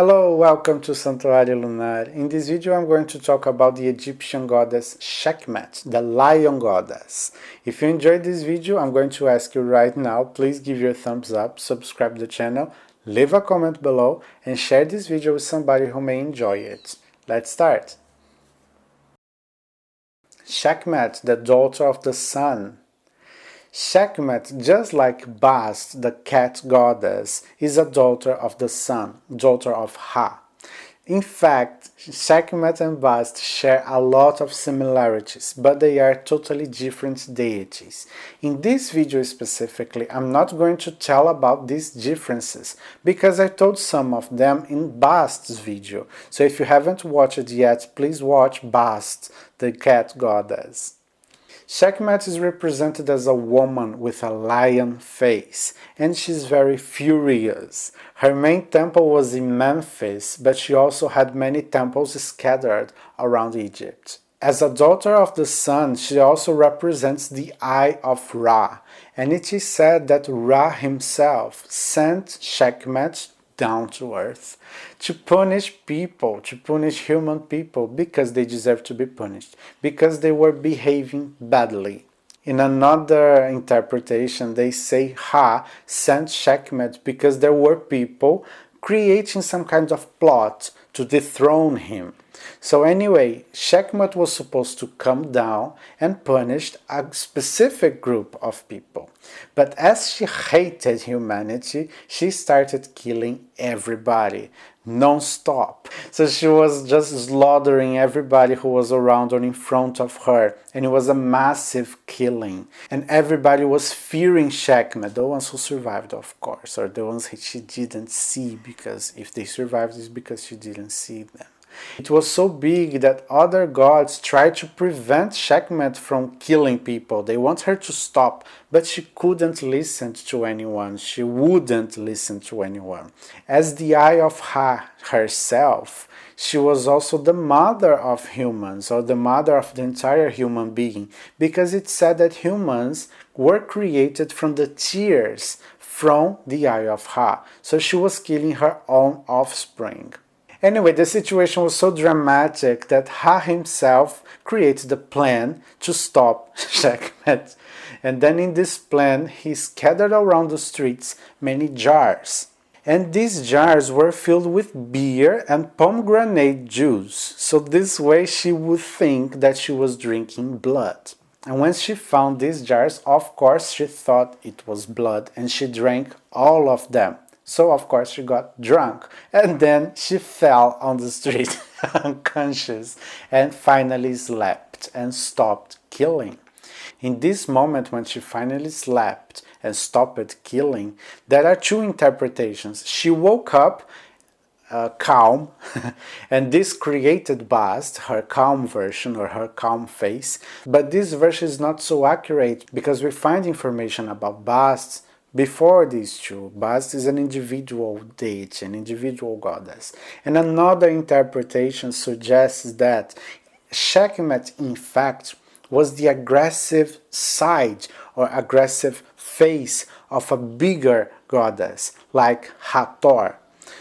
Hello, welcome to Santuário Lunar. In this video I'm going to talk about the Egyptian goddess Sekhmet, the lion goddess. If you enjoyed this video, I'm going to ask you right now, please give your thumbs up, subscribe to the channel, leave a comment below and share this video with somebody who may enjoy it. Let's start! Sekhmet, the daughter of the sun. Sekhmet, just like Bast, the cat goddess, is a daughter of the sun, daughter of Ha. In fact, Sekhmet and Bast share a lot of similarities, but they are totally different deities. In this video specifically, I'm not going to tell about these differences, because I told some of them in Bast's video. So if you haven't watched it yet, please watch Bast, the cat goddess. Sekhmet is represented as a woman with a lion face, and she's very furious. Her main temple was in Memphis, but she also had many temples scattered around Egypt. As a daughter of the sun, she also represents the eye of Ra, and it is said that Ra himself sent Sekhmet down to earth to punish people, to punish human people because they deserve to be punished, because they were behaving badly. In another interpretation, they say Ha sent Sekhmet because there were people creating some kind of plot to dethrone him. So anyway, Sekhmet was supposed to come down and punish a specific group of people. But as she hated humanity, she started killing everybody, non-stop. So she was just slaughtering everybody who was around or in front of her, and it was a massive killing. And everybody was fearing Sekhmet, the ones who survived, of course, or the ones she didn't see, because if they survived, it's because she didn't see them. It was so big that other gods tried to prevent Sekhmet from killing people. They want her to stop, but she couldn't listen to anyone. She wouldn't listen to anyone. As the Eye of Ha herself, she was also the mother of humans, or the mother of the entire human being, because it said that humans were created from the tears from the Eye of Ha. So she was killing her own offspring. Anyway, the situation was so dramatic that Ha himself created a plan to stop Sekhmet. And then in this plan, he scattered around the streets many jars. And these jars were filled with beer and pomegranate juice. So this way she would think that she was drinking blood. And when she found these jars, of course she thought it was blood, and she drank all of them. So of course she got drunk, and then she fell on the street unconscious and finally slept and stopped killing. In this moment when she finally slept and stopped killing, there are two interpretations. She woke up calm, and this created Bast, her calm version or her calm face, but this version is not so accurate because we find information about Bast before these two. Bast is an individual deity, an individual goddess. And another interpretation suggests that Sekhmet, in fact, was the aggressive side or aggressive face of a bigger goddess, like Hathor.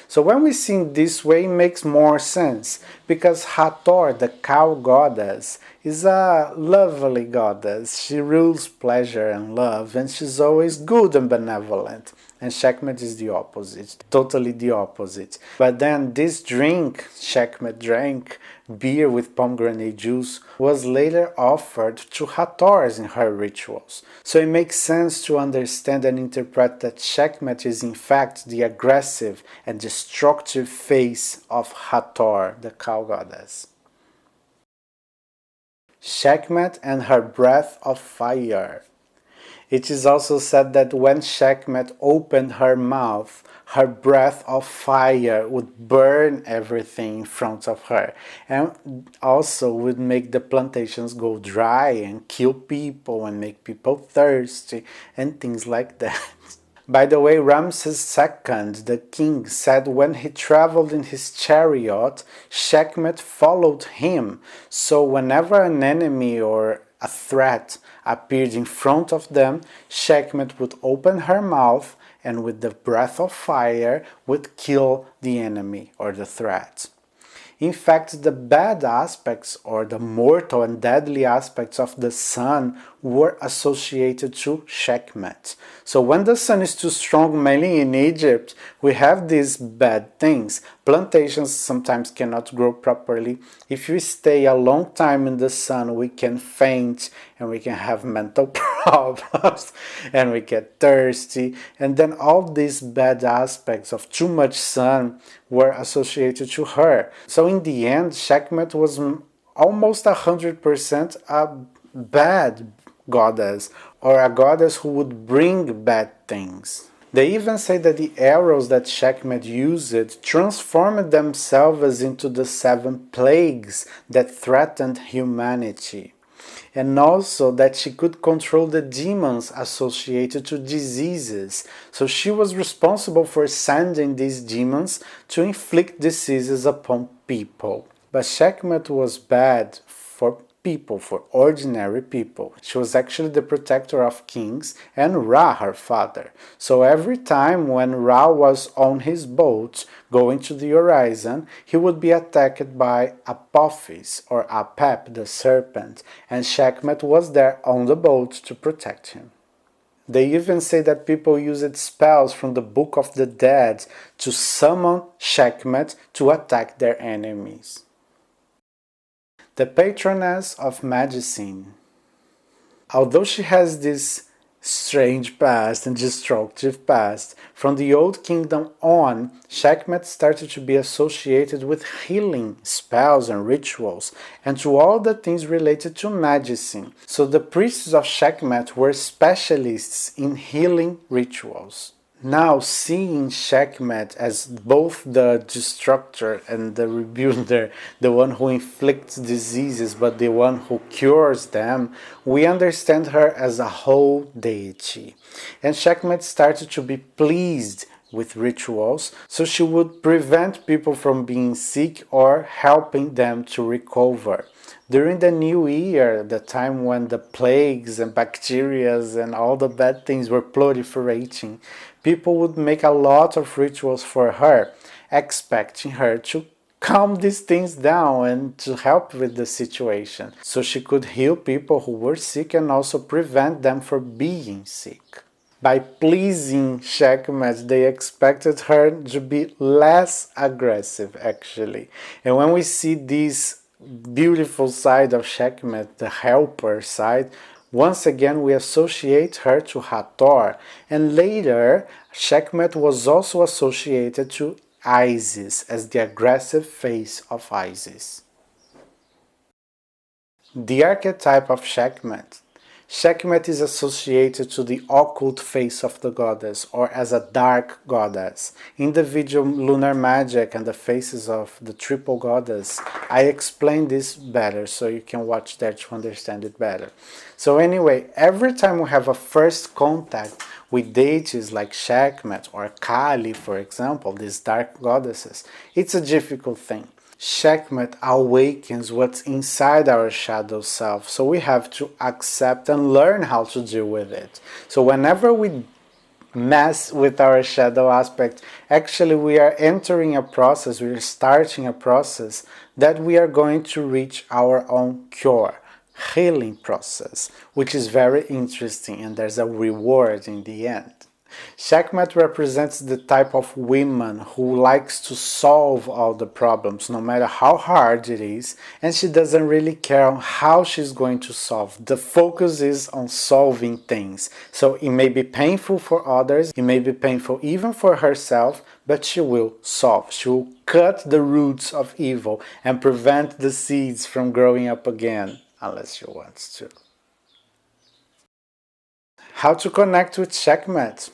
So when we see it this way, it makes more sense, because Hathor, the cow goddess, is a lovely goddess. She rules pleasure and love, and she's always good and benevolent. And Sekhmet is the opposite, totally the opposite. But then this drink Sekhmet drank, beer with pomegranate juice, was later offered to Hathor in her rituals. So it makes sense to understand and interpret that Sekhmet is in fact the aggressive and destructive face of Hathor, the cow goddess. Sekhmet and her breath of fire. It is also said that when Sekhmet opened her mouth, her breath of fire would burn everything in front of her, and also would make the plantations go dry and kill people and make people thirsty and things like that. By the way, Ramses II, the king, said when he traveled in his chariot, Sekhmet followed him, so whenever an enemy or a threat appeared in front of them, Sekhmet would open her mouth and with the breath of fire would kill the enemy or the threat. In fact, the bad aspects or the mortal and deadly aspects of the sun were associated to Sekhmet. So when the sun is too strong, mainly in Egypt, we have these bad things. Plantations sometimes cannot grow properly. If we stay a long time in the sun, we can faint and we can have mental problems and we get thirsty. And then all these bad aspects of too much sun were associated to her. So in the end, Sekhmet was almost 100% a bad goddess, or a goddess who would bring bad things. They even say that the arrows that Sekhmet used transformed themselves into the 7 plagues that threatened humanity. And also that she could control the demons associated to diseases. So she was responsible for sending these demons to inflict diseases upon people. But Sekhmet was bad for people, for ordinary people. She was actually the protector of kings and Ra, her father. So every time when Ra was on his boat going to the horizon, he would be attacked by Apophis or Apep, the serpent, and Sekhmet was there on the boat to protect him. They even say that people used spells from the Book of the Dead to summon Sekhmet to attack their enemies. The Patroness of Medicine. Although she has this strange past and destructive past, from the Old Kingdom on, Sekhmet started to be associated with healing spells and rituals, and to all the things related to medicine. So the priests of Sekhmet were specialists in healing rituals. Now, seeing Sekhmet as both the destructor and the rebuilder, the one who inflicts diseases but the one who cures them, we understand her as a whole deity. And Sekhmet started to be pleased with rituals, so she would prevent people from being sick or helping them to recover. During the New Year, the time when the plagues and bacteria and all the bad things were proliferating, people would make a lot of rituals for her, expecting her to calm these things down and to help with the situation, so she could heal people who were sick and also prevent them from being sick. By pleasing Sekhmet, they expected her to be less aggressive, actually. And when we see this beautiful side of Sekhmet, the helper side, once again we associate her to Hathor, and later Sekhmet was also associated to Isis as the aggressive face of Isis. The archetype of Sekhmet. Sekhmet is associated to the occult face of the goddess, or as a dark goddess. In the video Lunar Magic and the Faces of the Triple Goddess, I explain this better, so you can watch that to understand it better. So anyway, every time we have a first contact with deities like Sekhmet or Kali, for example, these dark goddesses, it's a difficult thing. Sekhmet awakens what's inside our shadow self, so we have to accept and learn how to deal with it. So whenever we mess with our shadow aspect, actually we are entering a process, we are starting a process that we are going to reach our own cure, healing process, which is very interesting, and there's a reward in the end. Sekhmet represents the type of woman who likes to solve all the problems, no matter how hard it is, and she doesn't really care on how she's going to solve. The focus is on solving things. So it may be painful for others, it may be painful even for herself, but she will solve. She will cut the roots of evil and prevent the seeds from growing up again, unless she wants to. How to connect with Sekhmet?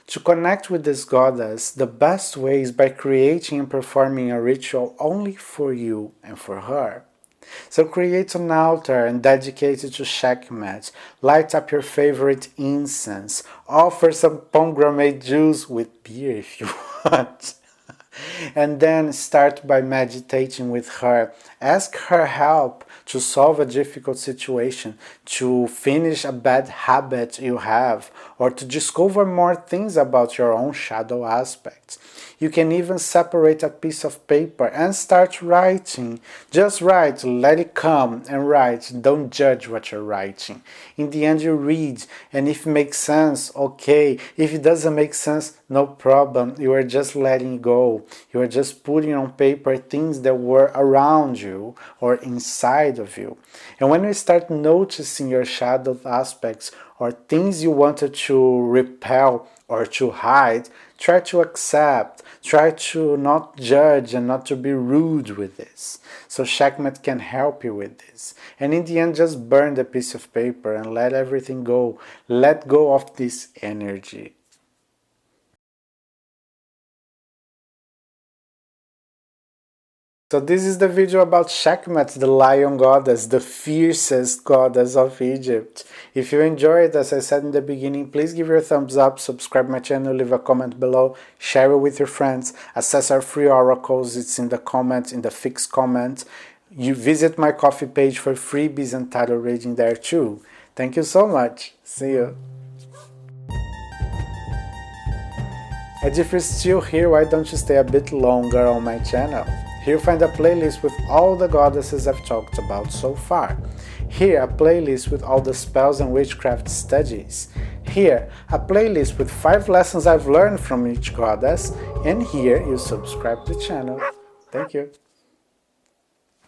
To connect with this goddess, the best way is by creating and performing a ritual only for you and for her. So create an altar and dedicate it to Sekhmet, light up your favorite incense, offer some pomegranate juice with beer if you want. And then start by meditating with her. Ask her help to solve a difficult situation, to finish a bad habit you have, or to discover more things about your own shadow aspects. You can even separate a piece of paper and start writing. Just write, let it come and write. Don't judge what you're writing. In the end, you read, and if it makes sense, okay. If it doesn't make sense, no problem. You are just letting go. You are just putting on paper things that were around you or inside of you. And when you start noticing your shadow aspects or things you wanted to repel or to hide, try to accept, try to not judge and not to be rude with this. So Sekhmet can help you with this. And in the end, just burn the piece of paper and let everything go. Let go of this energy. So this is the video about Sekhmet, the lion goddess, the fiercest goddess of Egypt. If you enjoyed, as I said in the beginning, please give your thumbs up, subscribe my channel, leave a comment below, share it with your friends, access our free oracles, it's in the comment, in the fixed comment. You visit my coffee page for freebies and tarot reading there too. Thank you so much. See you. And if you're still here, why don't you stay a bit longer on my channel? Here you'll find a playlist with all the goddesses I've talked about so far. Here, a playlist with all the spells and witchcraft studies. Here, a playlist with 5 lessons I've learned from each goddess. And here, you subscribe to the channel. Thank you.